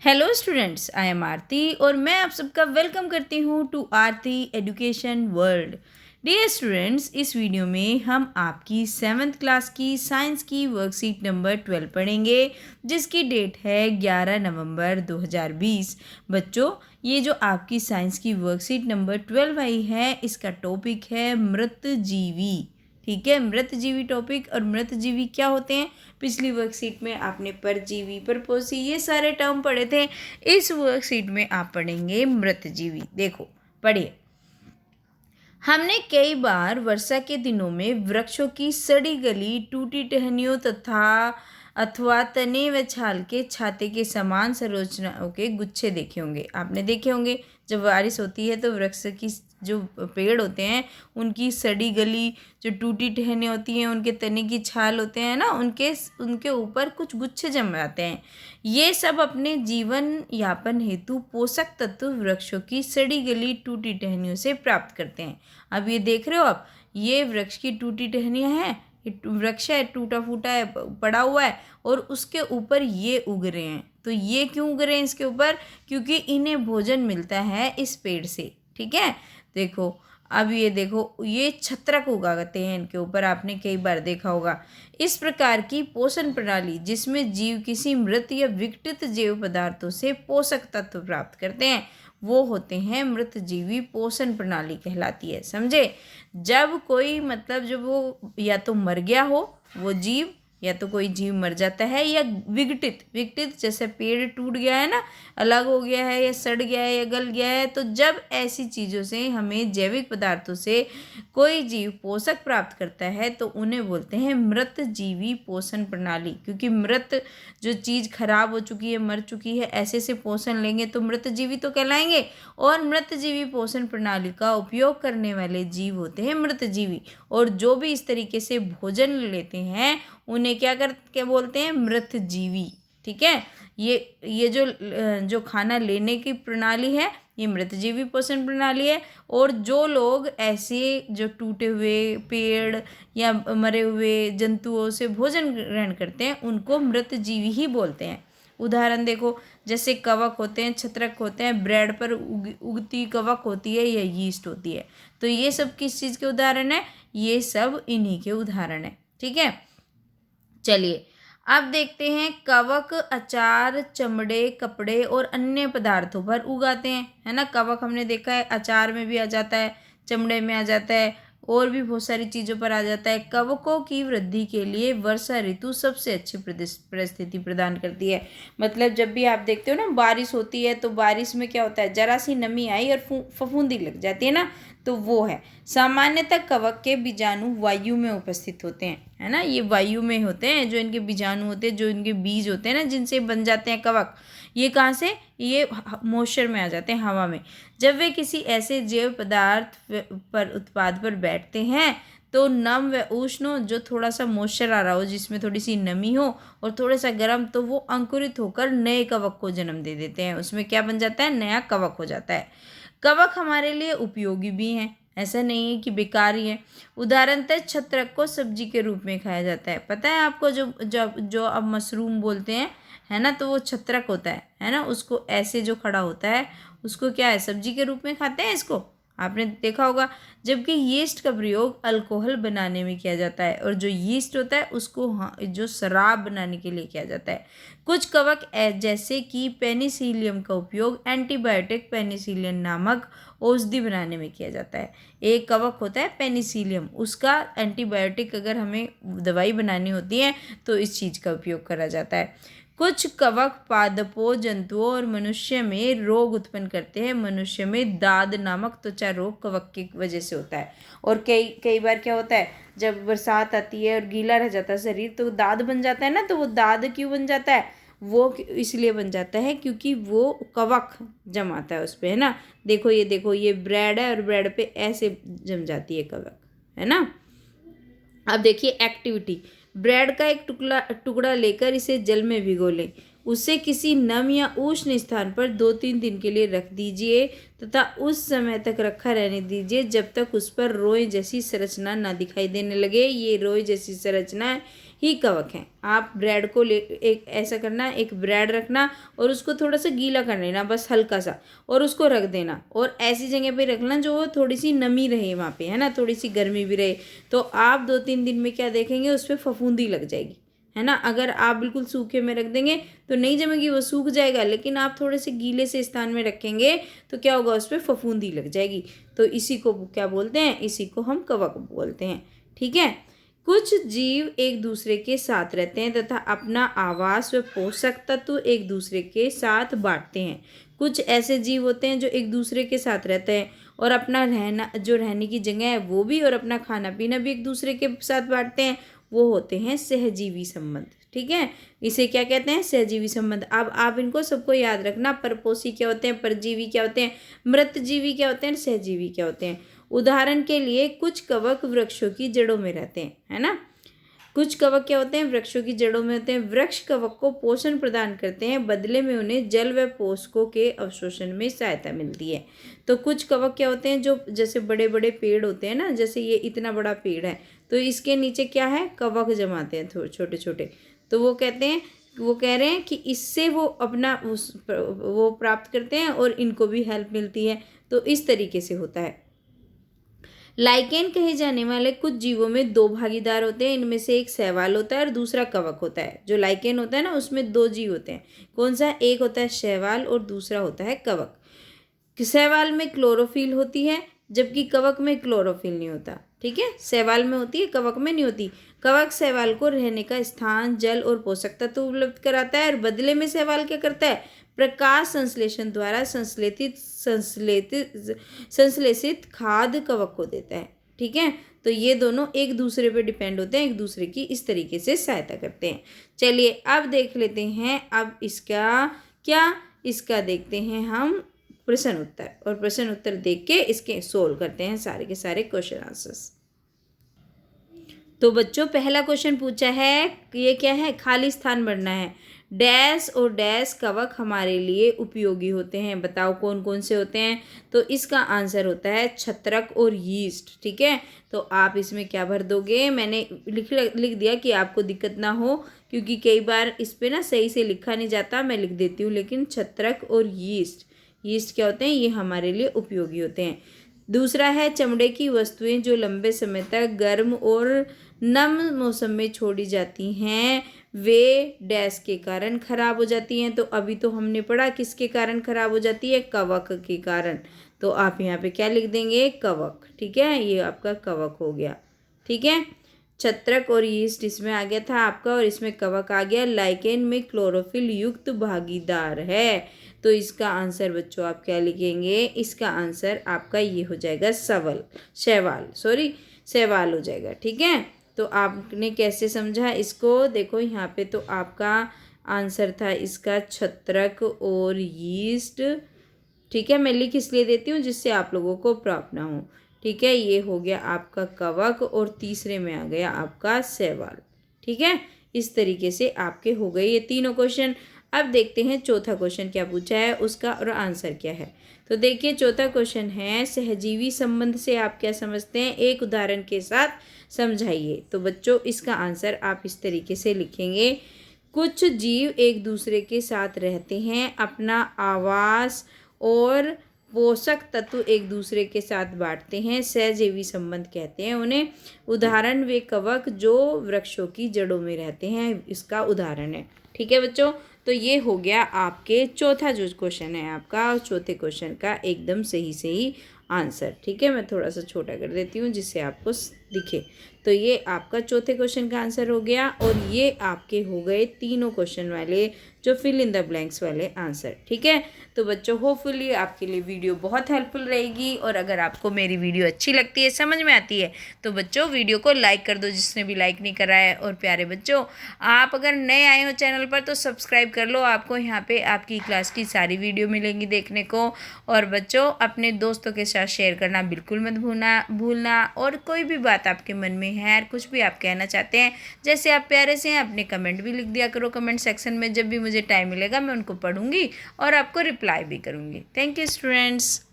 Hello students, I am Aarti और मैं आप सबका वेलकम करती हूँ to Aarti education world. Dear students, इस वीडियो में हम आपकी 7th क्लास की साइंस की वर्कशीट नंबर 12 पढ़ेंगे, जिसकी डेट है 11 नवंबर 2020। बच्चों, ये जो आपकी साइंस की वर्कशीट नंबर 12 आई है, इसका टॉपिक है मृतजीवी। ठीक है, मृतजीवी टॉपिक। और मृतजीवी क्या होते हैं? पिछली वर्कशीट में आपने परजीवी, परपोषी, ये सारे टर्म पढ़े थे। इस वर्कशीट में आप पढ़ेंगे मृतजीवी। देखो, पढ़िए। हमने कई बार वर्षा के दिनों में वृक्षों की सड़ी गली, टूटी टहनियों अथवा तने व छाल के छाते के समान संरचनाओं के गुच्छे देखे होंगे। आपने देखे होंगे, जब बारिश होती है तो वृक्ष की जो पेड़ होते हैं उनकी सड़ी गली, जो टूटी टहनी होती हैं, उनके तने की छाल होते हैं ना, उनके ऊपर कुछ गुच्छे जम जाते हैं। ये सब अपने जीवन यापन हेतु पोषक तत्व वृक्षों की सड़ी गली, टूटी टहनियों से प्राप्त करते हैं। अब ये देख रहे हो आप, ये वृक्ष की टूटी टहनियाँ हैं, वृक्ष है, टूटा फूटा है, पड़ा हुआ है, और उसके ऊपर ये उग रहे हैं। तो ये क्यों उग रहे हैं इसके ऊपर? क्योंकि इन्हें भोजन मिलता है इस पेड़ से। ठीक है, देखो। अब ये देखो, ये छत्रक उगाते हैं इनके ऊपर, आपने कई बार देखा होगा। इस प्रकार की पोषण प्रणाली जिसमें जीव किसी मृत या विघटित जैव पदार्थों से पोषक तत्व प्राप्त करते हैं, वो होते हैं मृतजीवी पोषण प्रणाली कहलाती है। समझे? जब कोई जब वो या तो मर गया हो वो जीव, या तो कोई जीव मर जाता है, या विघटित जैसे पेड़ टूट गया है ना, अलग हो गया है, या सड़ गया है, या गल गया है, तो जब ऐसी चीज़ों से हमें जैविक पदार्थों से कोई जीव पोषक प्राप्त करता है तो उन्हें बोलते हैं मृतजीवी पोषण प्रणाली। क्योंकि मृत जो चीज़ खराब हो चुकी है, मर चुकी है, ऐसे से पोषण लेंगे तो मृतजीवी तो कहलाएंगे। और मृतजीवी पोषण प्रणाली का उपयोग करने वाले जीव होते हैं मृतजीवी। और जो भी इस तरीके से भोजन लेते हैं उन्हें क्या बोलते हैं? मृतजीवी। ठीक है, ये जो खाना लेने की प्रणाली है, ये मृतजीवी पोषण प्रणाली है। और जो लोग ऐसे जो टूटे हुए पेड़ या मरे हुए जंतुओं से भोजन ग्रहण करते हैं उनको मृतजीवी ही बोलते हैं। उदाहरण देखो, जैसे कवक होते हैं, छत्रक होते हैं, ब्रेड पर उगती कवक होती है या यीस्ट होती है। तो ये सब किस चीज़ के उदाहरण है? ये सब इन्हीं के उदाहरण है। ठीक है, चलिए अब देखते हैं। कवक अचार, चमड़े, कपड़े और अन्य पदार्थों पर उगाते हैं, है ना। कवक हमने देखा है अचार में भी आ जाता है, चमड़े में आ जाता है, और भी बहुत सारी चीज़ों पर आ जाता है। कवकों की वृद्धि के लिए वर्षा ऋतु सबसे अच्छी परिस्थिति प्रदान करती है। मतलब जब भी आप देखते हो ना बारिश होती है, तो बारिश में क्या होता है, जरा सी नमी आई और फफूंदी लग जाती है ना, तो वो है। सामान्यतः कवक के बीजाणु वायु में उपस्थित होते हैं, है ना। ये वायु में होते हैं, जो इनके बीजाणु होते हैं, जो इनके बीज होते हैं ना, जिनसे बन जाते हैं कवक। ये कहाँ से? ये मॉइस्चर में आ जाते हैं, हवा में। जब वे किसी ऐसे जैव पदार्थ पर उत्पाद पर बैठते हैं तो नम व उष्ण, जो थोड़ा सा मॉइस्चर आ रहा हो, जिसमें थोड़ी सी नमी हो और थोड़ा सा गर्म, तो वो अंकुरित होकर नए कवक को जन्म दे देते हैं। उसमें क्या बन जाता है? नया कवक हो जाता है। कवक हमारे लिए उपयोगी भी हैं, ऐसा नहीं है कि बेकार ही है। उदाहरणतः छत्रक को सब्जी के रूप में खाया जाता है। पता है आपको, जो अब मशरूम बोलते हैं, है ना, तो वो छत्रक होता है ना। उसको ऐसे जो खड़ा होता है उसको क्या है, सब्जी के रूप में खाते हैं इसको, आपने देखा होगा। जबकि यीस्ट का प्रयोग अल्कोहल बनाने में किया जाता है, और जो यीस्ट होता है उसको जो शराब बनाने के लिए किया जाता है। कुछ कवक जैसे कि पेनिसिलियम का उपयोग एंटीबायोटिक पेनिसिलिन नामक औषधि बनाने में किया जाता है। एक कवक होता है पेनिसिलियम, उसका एंटीबायोटिक अगर हमें दवाई बनानी होती है तो इस चीज़ का उपयोग करा जाता है। कुछ कवक पादपों, जंतुओं और मनुष्य में रोग उत्पन्न करते हैं। मनुष्य में दाद नामक त्वचा रोग कवक की वजह से होता है। और कई बार क्या होता है, जब बरसात आती है और गीला रह जाता है शरीर, तो दाद बन जाता है ना। तो वो दाद क्यों बन जाता है? वो इसलिए बन जाता है क्योंकि वो कवक जमाता है उस पर, है ना। देखो ये ब्रेड है और ब्रेड पे ऐसे जम जाती है कवक, है ना। अब देखिए एक्टिविटी। ब्रेड का एक टुकड़ा लेकर इसे जल में भिगो लें। उसे किसी नम या उष्ण स्थान पर 2-3 दिन के लिए रख दीजिए तथा उस समय तक रखा रहने दीजिए जब तक उस पर रोए जैसी संरचना ना दिखाई देने लगे। ये रोए जैसी संरचना ही कवक हैं। आप ब्रेड को एक ऐसा करना, एक ब्रेड रखना और उसको थोड़ा सा गीला कर लेना, बस हल्का सा, और उसको रख देना, और ऐसी जगह पे रखना जो थोड़ी सी नमी रहे वहाँ पे, है ना, थोड़ी सी गर्मी भी रहे। तो आप 2-3 दिन में क्या देखेंगे, उस पर फफूंदी लग जाएगी, है ना। अगर आप बिल्कुल सूखे में रख देंगे तो नहीं जमेगी, वो सूख जाएगा, लेकिन आप थोड़े से गीले से स्थान में रखेंगे तो क्या होगा, उस पर फफूंदी लग जाएगी। तो इसी को क्या बोलते हैं, इसी को हम कवक बोलते हैं। ठीक है। कुछ जीव एक दूसरे के साथ रहते हैं तथा अपना आवास व पोषक तत्व एक दूसरे के साथ बांटते हैं। कुछ ऐसे जीव होते हैं जो एक दूसरे के साथ रहते हैं और अपना रहना, जो रहने की जगह है वो भी, और अपना खाना पीना भी एक दूसरे के साथ बांटते हैं। वो होते हैं सहजीवी संबंध। ठीक है, इसे क्या कहते हैं, सहजीवी संबंध। अब आप इनको सबको याद रखना, परपोषी क्या होते हैं, परजीवी क्या होते हैं, मृतजीवी क्या होते हैं, सहजीवी क्या होते हैं। उदाहरण के लिए कुछ कवक वृक्षों की जड़ों में रहते हैं, है ना। कुछ कवक क्या होते हैं, वृक्षों की जड़ों में होते हैं। वृक्ष कवक को पोषण प्रदान करते हैं, बदले में उन्हें जल व पोषकों के अवशोषण में सहायता मिलती है। तो कुछ कवक क्या होते हैं, जो जैसे बड़े बड़े पेड़ होते हैं ना, जैसे ये इतना बड़ा पेड़ है तो इसके नीचे क्या है, कवक जमाते हैं छोटे छोटे। तो वो कहते हैं, वो कह रहे हैं कि इससे वो अपना वो प्राप्त करते हैं और इनको भी हेल्प मिलती है। तो इस तरीके से होता है। लाइकेन कहे जाने वाले कुछ जीवों में 2 भागीदार होते हैं। इनमें से एक शैवाल होता है और दूसरा कवक होता है। जो लाइकेन होता है ना, उसमें 2 जीव होते हैं। कौन सा, एक होता है शैवाल और दूसरा होता है कवक। शैवाल में क्लोरोफिल होती है जबकि कवक में क्लोरोफिल नहीं होता। ठीक है, शैवाल में होती है, कवक में नहीं होती। कवक शैवाल को रहने का स्थान, जल और पोषक तत्व उपलब्ध कराता है और बदले में शैवाल क्या करता है, प्रकाश संश्लेषण द्वारा संश्लेषित खाद्य कवक को देता है। ठीक है, तो ये दोनों एक दूसरे पे डिपेंड होते हैं, एक दूसरे की इस तरीके से सहायता करते हैं। चलिए अब देख लेते हैं, अब इसका देखते हैं हम प्रश्न उत्तर, और प्रश्न उत्तर देख के इसके सोल्व करते हैं सारे के सारे क्वेश्चन आंसर्स। तो बच्चों पहला क्वेश्चन पूछा है, ये क्या है, खाली स्थान भरना है। डैश और डैश कवक हमारे लिए उपयोगी होते हैं, बताओ कौन कौन से होते हैं। तो इसका आंसर होता है छत्रक और यीस्ट। ठीक है, तो आप इसमें क्या भर दोगे, मैंने लिख दिया कि आपको दिक्कत ना हो, क्योंकि कई बार इस पर ना सही से लिखा नहीं जाता, मैं लिख देती हूँ। लेकिन छत्रक और यीस्ट क्या होते हैं, ये हमारे लिए उपयोगी होते हैं। दूसरा है चमड़े की वस्तुएं जो लंबे समय तक गर्म और नम मौसम में छोड़ी जाती हैं, वे डैश के कारण खराब हो जाती हैं। तो अभी तो हमने पढ़ा किसके कारण खराब हो जाती है, कवक के कारण। तो आप यहाँ पे क्या लिख देंगे, कवक। ठीक है, ये आपका कवक हो गया। ठीक है, छत्रक और यीस्ट इसमें आ गया था आपका, और इसमें कवक आ गया। लाइकेन में क्लोरोफिल युक्त भागीदार है। तो इसका आंसर बच्चों आप क्या लिखेंगे, इसका आंसर आपका ये हो जाएगा शैवाल हो जाएगा। ठीक है, तो आपने कैसे समझा इसको, देखो यहाँ पे तो आपका आंसर था इसका छत्रक और यीस्ट। ठीक है, मैं लिख इसलिए देती हूँ जिससे आप लोगों को प्रॉब्लम ना हो। ठीक है, ये हो गया आपका कवक और तीसरे में आ गया आपका शैवाल। ठीक है, इस तरीके से आपके हो गए ये तीनों क्वेश्चन। अब देखते हैं चौथा क्वेश्चन क्या पूछा है, उसका और आंसर क्या है। तो देखिए चौथा क्वेश्चन है, सहजीवी संबंध से आप क्या समझते हैं, एक उदाहरण के साथ समझाइए। तो बच्चों इसका आंसर आप इस तरीके से लिखेंगे, कुछ जीव एक दूसरे के साथ रहते हैं, अपना आवास और पोषक तत्व एक दूसरे के साथ बांटते हैं, सहजीवी संबंध कहते हैं उन्हें। उदाहरण वे कवक जो वृक्षों की जड़ों में रहते हैं, इसका उदाहरण है। ठीक है बच्चों, तो ये हो गया आपके चौथा जो क्वेश्चन है आपका, और चौथे क्वेश्चन का एकदम सही आंसर। ठीक है, मैं थोड़ा सा छोटा कर देती हूँ जिससे आपको दिखे। तो ये आपका चौथे क्वेश्चन का आंसर हो गया, और ये आपके हो गए तीनों क्वेश्चन वाले जो फिल इन द ब्लैंक्स वाले आंसर। ठीक है, तो बच्चों होपफुली आपके लिए वीडियो बहुत हेल्पफुल रहेगी, और अगर आपको मेरी वीडियो अच्छी लगती है, समझ में आती है, तो बच्चों वीडियो को लाइक कर दो जिसने भी लाइक नहीं करा है। और प्यारे बच्चों, आप अगर नए आए हो चैनल पर तो सब्सक्राइब कर लो, आपको यहाँ पे आपकी क्लास की सारी वीडियो मिलेंगी देखने को। और बच्चों अपने दोस्तों के साथ शेयर करना बिल्कुल मत भूलना। और कोई भी बात आपके मन में है, कुछ भी आप कहना चाहते हैं, जैसे आप प्यारे से हैं, अपने कमेंट भी लिख दिया करो कमेंट सेक्शन में। जब भी मुझे टाइम मिलेगा मैं उनको पढ़ूंगी और आपको रिप्लाई भी करूंगी। Thank you students.